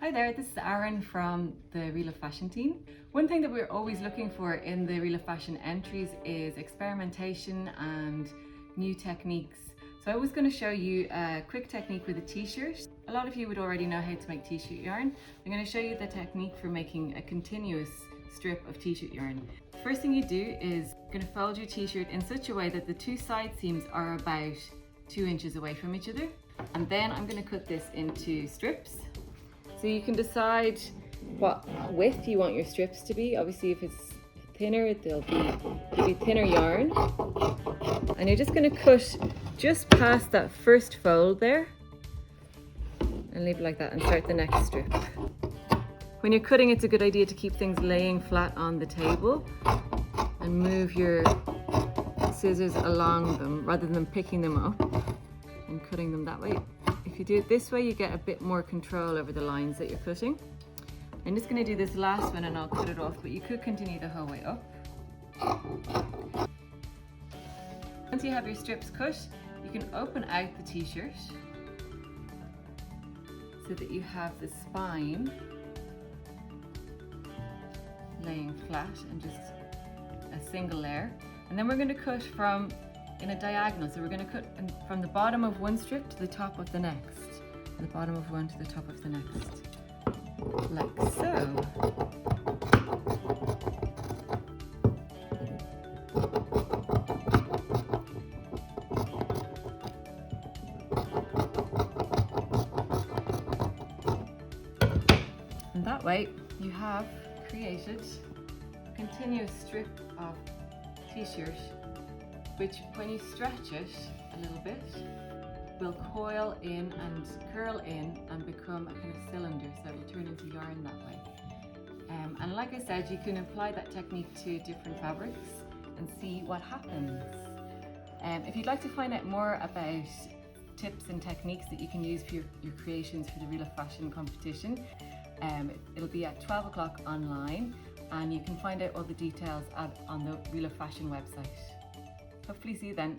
Hi there, this is Arran from the Relove fashion team. One thing that we're always looking for in the Relove fashion entries is experimentation and new techniques. So I was going to show you a quick technique with a t-shirt. A lot of you would already know how to make t-shirt yarn. I'm going to show you the technique for making a continuous strip of t-shirt yarn. First thing you do is you're going to fold your t-shirt in such a way that the two side seams are about 2 inches away from each other. And then I'm going to cut this into strips. So you can decide what width you want your strips to be. Obviously if it's thinner, there'll be thinner yarn. And you're just going to cut just past that first fold there and leave it like that and start the next strip. When you're cutting, it's a good idea to keep things laying flat on the table and move your scissors along them rather than picking them up and cutting them that way. If you do it this way, you get a bit more control over the lines that you're cutting. I'm just going to do this last one and I'll cut it off, but you could continue the whole way up. Once you have your strips cut, you can open out the t-shirt so that you have the spine laying flat and just a single layer. And then we're going to cut in a diagonal. So we're going to cut from the bottom of one strip to the top of the next. And the bottom of one to the top of the next. Like so. And that way you have created a continuous strip of t-shirt, which when you stretch it a little bit will coil in and curl in and become a kind of cylinder, so it'll turn into yarn that way. And like I said, you can apply that technique to different fabrics and see what happens. If you'd like to find out more about tips and techniques that you can use for your creations for the Relove fashion competition, it'll be at 12 o'clock online, and you can find out all the details on the Relove fashion website. Hopefully see you then.